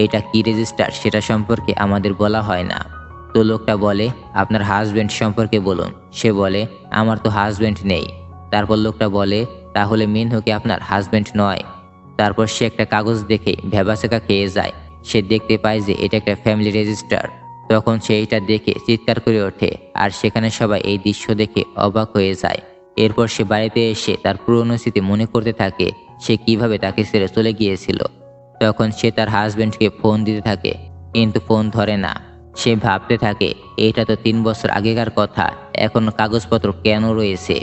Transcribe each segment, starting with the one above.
এইটা কি রেজিস্টার সেটা সম্পর্কে আমাদের বলা হয় না। তো লোকটা বলে, আপনার হাজবেন্ড সম্পর্কে বলুন। সে বলে, আমার তো হাজবেন্ড নেই। তারপর লোকটা বলে, তাহলে মিনহো কি আপনার হাজবেন্ড নয়? তারপর সে একটা কাগজ দেখে ভ্যাবাচেকা খেয়ে যায়। সে দেখতে পায় যে এটা একটা ফ্যামিলি রেজিস্টার। তখন সে এইটা দেখে চিৎকার করে ওঠে, আর সেখানে সবাই এই দৃশ্য দেখে অবাক হয়ে যায়। এরপর সে বাড়িতে এসে তার পুরনো স্মৃতি মনে করতে থাকে, সে কিভাবে তাকে ছেড়ে চলে গিয়েছিল। তখন সে তার হাজবেন্ডকে ফোন দিতে থাকে, কিন্তু ফোন ধরে না। সে ভাবতে থাকে, এটা তো 3 বছর আগেকার কথা, এখন কাগজপত্র কেন রয়েছে।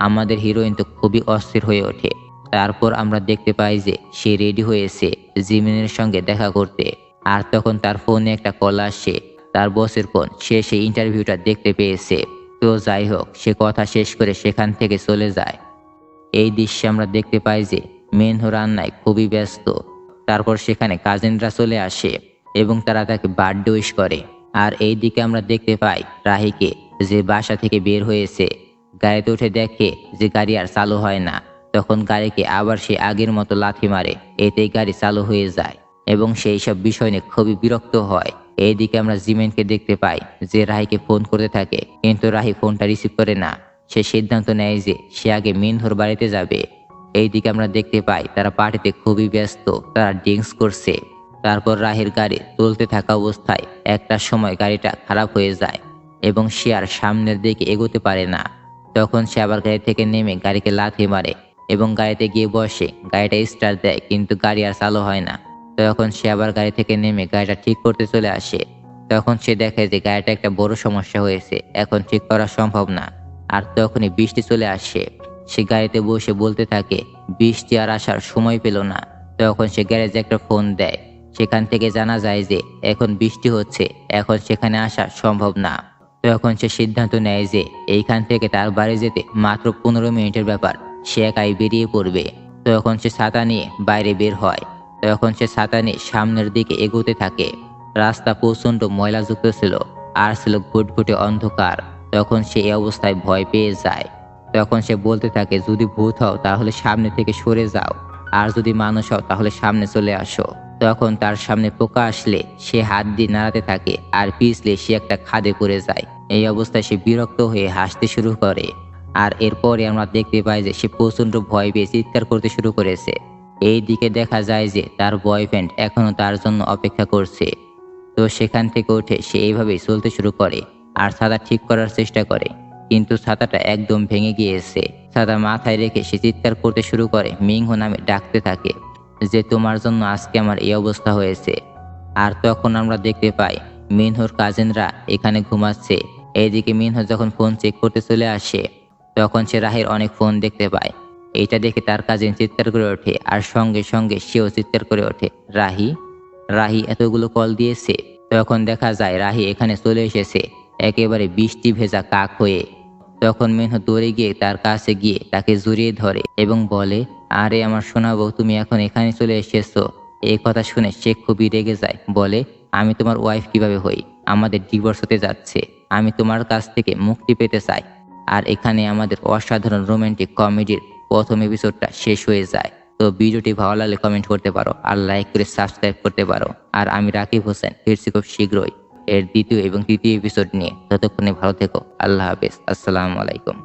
আমাদের হিরোইন তো খুবই অস্থির হয়ে ওঠে। তারপর আমরা দেখতে পাই যে সে রেডি হয়েছে জিমিনের সঙ্গে দেখা করতে। আর তখন তার ফোনে একটা কল আসে, তার বসের ফোন। সে সেই ইন্টারভিউটা দেখতে পেয়েছে। তো যাই হোক, সে কথা শেষ করে সেখান থেকে চলে যায়। এই দৃশ্যে আমরা দেখতে পাই যে মিনহো রান্নায় খুবই ব্যস্ত। তারপর সেখানে কাজিনরা চলে আসে এবং তারা তাকে বার্থডে উইশ করে। আর এই দিকে আমরা দেখতে পাই রাহিকে, যে বাসা থেকে বের হয়েছে। গাড়িতে উঠে দেখে যে গাড়ি আর চালু হয় না। তখন গাড়িকে আবার সে আগের মতো লাথি মারে, এতেই গাড়ি চালু হয়ে যায় এবং সেই সব বিষয় নিয়ে খুবই বিরক্ত হয়। এইদিকে আমরা জিমেনকে দেখতে পাই যে রাহিকে ফোন করতে থাকে, কিন্তু রাহি ফোনটা রিসিভ করে না। সে সিদ্ধান্ত নেয় যে সে আগে মিনহোর বাড়িতে যাবে। এইদিকে আমরা দেখতে পাই তারা পার্টিতে খুবই ব্যস্ত, তারা ড্রিঙ্কস করছে। তারপর রাহির গাড়ি চলতে থাকা অবস্থায় একটা সময় গাড়িটা খারাপ হয়ে যায় এবং সে আর সামনের দিকে এগোতে পারে না। তখন সে আবার গাড়ি থেকে নেমে গাড়িকে লাথি মারে এবং গাড়িতে গিয়ে বসে। গাড়িটা স্টার্ট দেয়, কিন্তু গাড়ি আর চালু হয় না। তখন সে আবার গাড়ি থেকে নেমে গাড়িটা ঠিক করতে চলে আসে। তখন সে দেখে যে গাড়িটা একটা বড় সমস্যা হয়েছে, এখন ঠিক করা সম্ভব না। আর তখনই বৃষ্টি চলে আসে। সে গাড়িতে বসে বলতে থাকে, বৃষ্টি আর আসার সময় পেল না। তখন সে গ্যারেজে একটা ফোন দেয়। সেখান থেকে জানা যায় যে এখন বৃষ্টি হচ্ছে, এখন সেখানে আসা সম্ভব না। তখন সে সিদ্ধান্ত নেয় যে এইখান থেকে তার বাড়ি যেতে মাত্র 15 মিনিটের ব্যাপার, সে একাই বেরিয়ে পড়বে। তখন সে ছাতা নিয়ে বাইরে বের হয়। তখন সে ছাতা নিয়ে সামনের দিকে এগোতে থাকে। রাস্তা প্রচণ্ড ময়লাযুক্ত ছিল, আর ছিল ঘুটঘুটে অন্ধকার। তখন সে এই অবস্থায় ভয় পেয়ে যায়। তখন সে বলতে থাকে, যদি ভূত হও তাহলে সামনে থেকে সরে যাও, আর যদি মানুষ হও তাহলে সামনে চলে আসো। তখন তার সামনে পোকা আসলে সে হাত দিয়ে নাড়াতে থাকে, আর পিছলে সে একটা খাদে পড়ে যায়। এই অবস্থায় সে বিরক্ত হয়ে হাসতে শুরু করে। আর এরপরে আমরা দেখতে পাই যে সে প্রচণ্ড ভয় পেয়ে চিৎকার করতে শুরু করেছে। এই দিকে দেখা যায় যে তার বয়ফ্রেন্ড এখনো তার জন্য অপেক্ষা করছে। তো সেখান থেকে উঠে সে এইভাবেই চলতে শুরু করে আর ছাতা ঠিক করার চেষ্টা করে, কিন্তু ছাতাটা একদম ভেঙে গিয়েছে। ছাতা মাথায় রেখে সে চিৎকার করতে শুরু করে, মিংহো নামে ডাকতে থাকে যে তোমার জন্য আজকে আমার এই অবস্থা হয়েছে। আর তখন আমরা দেখতে পাই মিনহোর কাজিনরা এখানে ঘুমাচ্ছে। এইদিকে মিনহো যখন ফোন চেক করতে চলে আসে, তখন সে রাহির অনেক ফোন দেখতে পায়। এইটা দেখে তার কাজিন চিৎকার করে ওঠে, আর সঙ্গে সঙ্গে সেও চিৎকার করে ওঠে, রাহি, রাহি এতগুলো কল দিয়েছে। তখন দেখা যায় রাহি এখানে চলে এসেছে একেবারে বৃষ্টি ভেজা কাক হয়ে। তখন মিনহো দৌড়ে গিয়ে তার কাছে গিয়ে তাকে জড়িয়ে ধরে এবং বলে, আরে আমার সোনা বউ, তুমি এখন এখানে চলে এসেছো। এই কথা শুনে সে খুবই রেগে যায়, বলে, আমি তোমার ওয়াইফ কিভাবে হই? আমাদের ডিভোর্স হতে যাচ্ছে, আমি তোমার কাছ থেকে মুক্তি পেতে চাই। আর এখানে আমাদের অসাধারণ রোমান্টিক কমেডির প্রথম এপিসোডটা শেষ হয়ে যায়। তো ভিডিওটি ভালো লাগলে কমেন্ট করতে পারো, আর লাইক করে সাবস্ক্রাইব করতে পারো। আর আমি রাকিব হোসেন ফিরছি খুব শীঘ্রই এর দ্বিতীয় এবং তৃতীয় এপিসোড নিয়ে। ততক্ষণে ভালো থেকো। আল্লাহ হাফেজ। আসসালামু আলাইকুম।